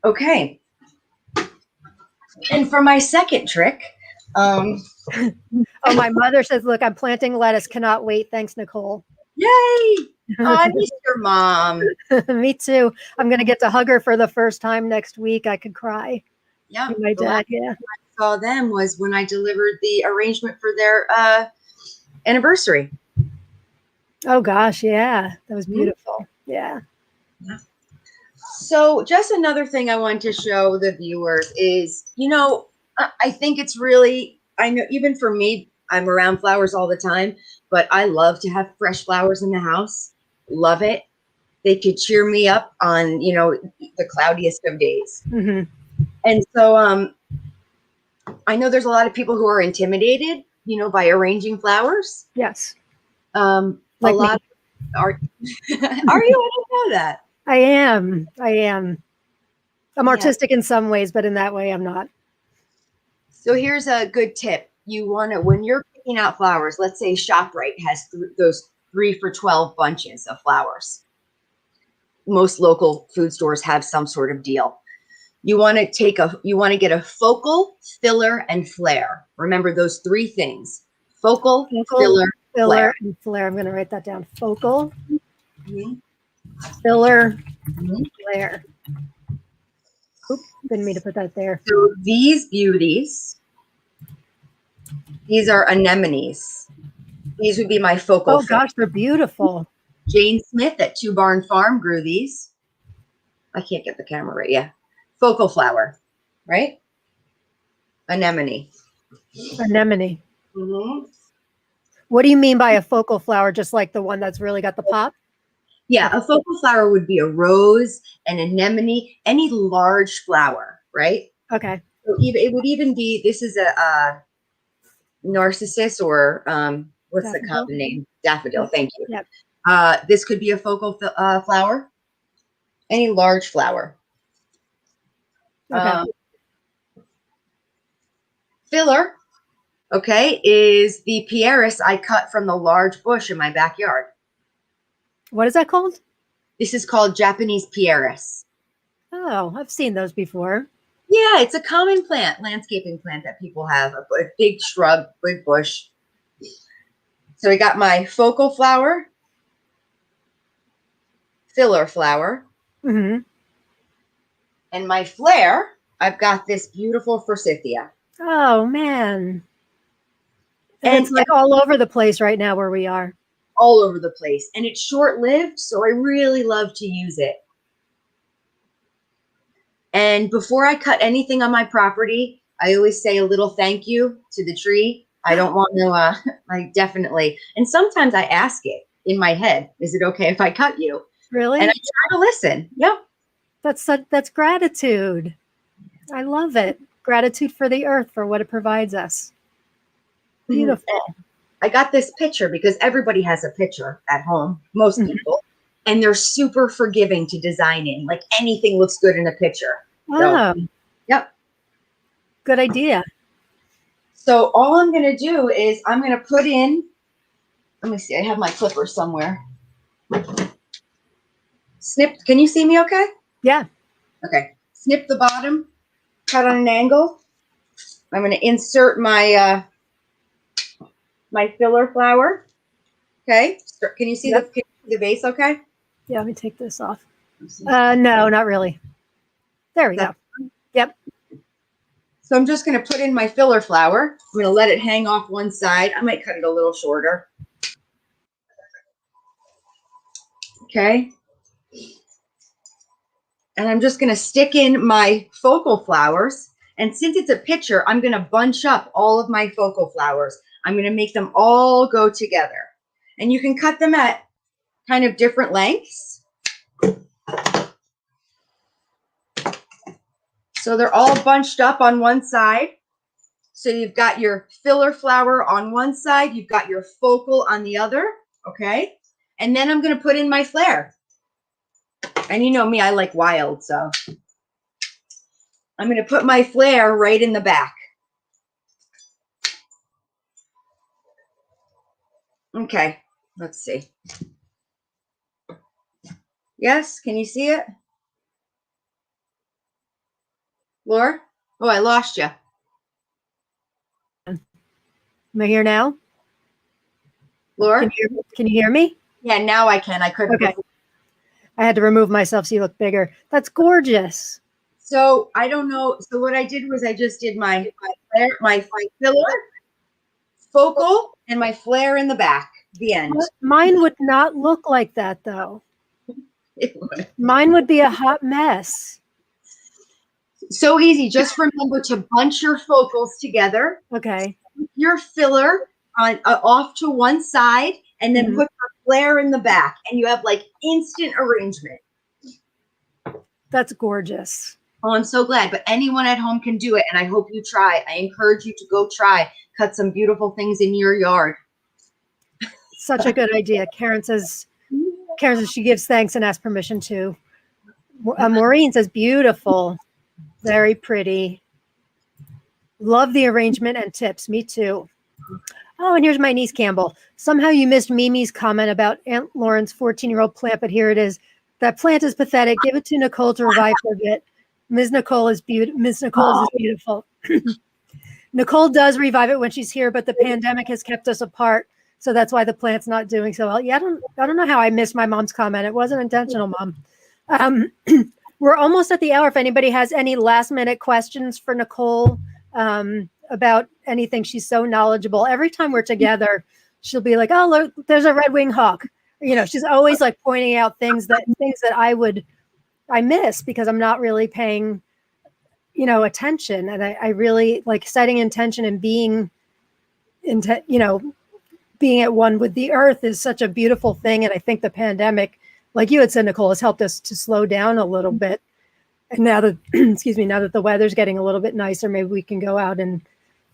Okay. And for my second trick, oh, my mother says, look, I'm planting lettuce. Cannot wait. Thanks, Nicole. Yay. Oh, I miss your mom. Me too. I'm going to get to hug her for the first time next week. I could cry. Yeah. My dad. Yeah. I saw them was when I delivered the arrangement for their anniversary. Oh gosh. Yeah. That was beautiful. Yeah. So just another thing I want to show the viewers is, I think it's really, I know even for me, I'm around flowers all the time, but I love to have fresh flowers in the house. Love it. They could cheer me up on, the cloudiest of days. Mm-hmm. And so I know there's a lot of people who are intimidated, by arranging flowers. Yes. Like a lot are you? I didn't know that. I am. I'm artistic in some ways, but in that way I'm not. So here's a good tip. You want to, when you're picking out flowers, let's say ShopRite has those 3 for $12 bunches of flowers. Most local food stores have some sort of deal. You want to get a focal, filler, and flare. Remember those 3 things: focal, filler, and flare. I'm going to write that down. Focal, filler, flare. Oops, didn't mean to put that there. So these beauties, these are anemones. These would be my focal. Oh gosh, they're beautiful. Jane Smith at Two Barn Farm grew these. I can't get the camera right. Yeah. Focal flower, right? Anemone. Anemone. Mm-hmm. What do you mean by a focal flower? Just like the one that's really got the pop? Yeah, a focal flower would be a rose, an anemone, any large flower, right? Okay. So it would even be, this is a narcissus or what's Daffodil? The common name? Daffodil, thank you. Yep. This could be a focal flower, any large flower. Okay. Filler, okay, is the pieris I cut from the large bush in my backyard. What is that called? This is called Japanese pieris. Oh, I've seen those before. Yeah, it's a common plant, landscaping plant that people have, a big shrub, big bush. So I got my focal flower, filler flower, and my flare, I've got this beautiful forsythia. Oh, man. And it's like all over the place right now where we are. All over the place. And it's short-lived, so I really love to use it. And before I cut anything on my property, I always say a little thank you to the tree I don't want to, I definitely, and sometimes I ask it in my head, is it okay if I cut you? Really? And I try to listen. Yep. That's gratitude. I love it. Gratitude for the earth, for what it provides us. Beautiful. I got this picture because everybody has a picture at home, most Mhm. people, and they're super forgiving to design in. Like anything looks good in a picture. So, Oh, yep. good idea. So all I'm going to do is I'm going to put in, let me see, I have my clipper somewhere. Snip, can you see me okay? Yeah. Okay. Snip the bottom, cut on an angle. I'm going to insert my my filler flower. Okay. Can you see Yep. the base okay? Yeah, let me take this off. No, not really. There we go. Yep. So I'm just going to put in my filler flower. I'm going to let it hang off one side. I might cut it a little shorter. Okay. And I'm just going to stick in my focal flowers. And since it's a picture, I'm going to bunch up all of my focal flowers. I'm going to make them all go together. And you can cut them at kind of different lengths. So they're all bunched up on one side. So you've got your filler flower on one side, you've got your focal on the other, okay? And then I'm going to put in my flare. And you know me, I like wild, so I'm going to put my flare right in the back. Okay, let's see. Yes, can you see it? Laura? Oh, I lost you. Am I here now? Laura? Can you hear me? Yeah, now I can. I couldn't. Okay. I had to remove myself so you look bigger. That's gorgeous. So I don't know. So what I did was I just did my flare, my filler, focal, and my flare in the back. The end. Mine would not look like that, though. It would. Mine would be a hot mess. So easy. Just remember to bunch your focals together. Okay. Your filler on off to one side, and then Mhm. put your flare in the back, and you have like instant arrangement. That's gorgeous. Oh, I'm so glad. But anyone at home can do it, and I hope you try. I encourage you to go try. Cut some beautiful things in your yard. Such a good idea. Karen says she gives thanks and asks permission to. Maureen says beautiful, very pretty. Love the arrangement and tips. Me too. Oh, and here's my niece Campbell. Somehow you missed Mimi's comment about Aunt Lauren's 14-year-old plant, but here it is. That plant is pathetic. Give it to Nicole to revive for a bit. Ms. Nicole is beautiful. Nicole does revive it when she's here, but the pandemic has kept us apart. So that's why the plant's not doing so well. Yeah, I don't know how I missed my mom's comment. It wasn't intentional, Mom. We're almost at the hour. If anybody has any last minute questions for Nicole about anything, she's so knowledgeable. Every time we're together, she'll be like, "Oh, look, there's a red-winged hawk." You know, she's always like pointing out things that I miss because I'm not really paying, attention. And I really like setting intention and being being at one with the earth is such a beautiful thing. And I think the pandemic, like you had said, Nicole, has helped us to slow down a little bit. And now that, now that the weather's getting a little bit nicer, maybe we can go out and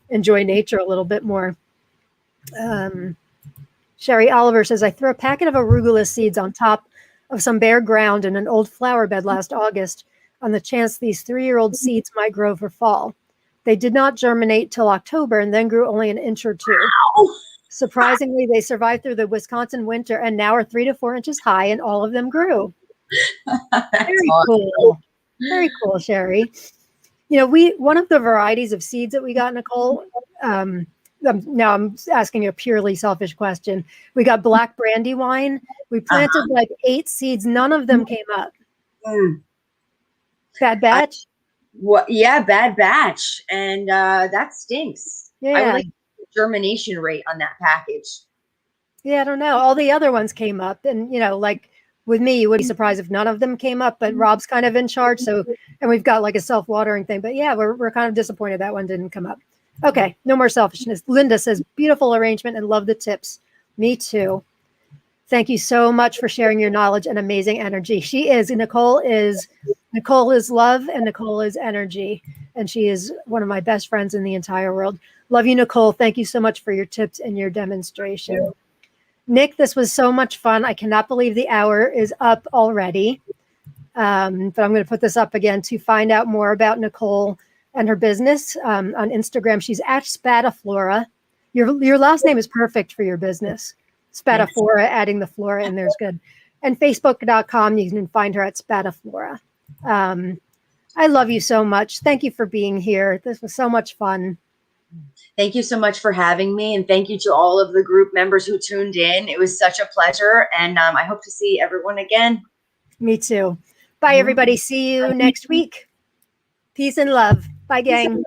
enjoy nature a little bit more. Sherry Oliver says, I threw a packet of arugula seeds on top of some bare ground in an old flower bed last August on the chance these 3-year-old seeds might grow for fall. They did not germinate till October and then grew only an inch or two. Wow. Surprisingly, they survived through the Wisconsin winter and now are 3 to 4 inches high, and all of them grew. Very cool. Very cool, Sherry. One of the varieties of seeds that we got, Nicole, now I'm asking a purely selfish question. We got black brandywine. We planted like 8 seeds. None of them came up. Bad batch? Yeah, bad batch. And that stinks. Yeah. I would like the germination rate on that package. Yeah, I don't know. All the other ones came up. And, like with me, you would be surprised if none of them came up, but Rob's kind of in charge. So, and we've got like a self-watering thing. But yeah, we're kind of disappointed that one didn't come up. Okay, no more selfishness. Linda says, beautiful arrangement and love the tips. Me too. Thank you so much for sharing your knowledge and amazing energy. Nicole is love and Nicole is energy. And she is one of my best friends in the entire world. Love you, Nicole. Thank you so much for your tips and your demonstration. Nick, this was so much fun. I cannot believe the hour is up already. But I'm going to put this up again to find out more about Nicole and her business. On Instagram, she's at Spadaflora. Your last name is perfect for your business. Spadaflora, adding the flora in there is good. And Facebook.com, you can find her at Spadaflora. I love you so much. Thank you for being here. This was so much fun. Thank you so much for having me. And thank you to all of the group members who tuned in. It was such a pleasure. And I hope to see everyone again. Me too. Bye, everybody. See you next week. Peace and love. Bye, gang.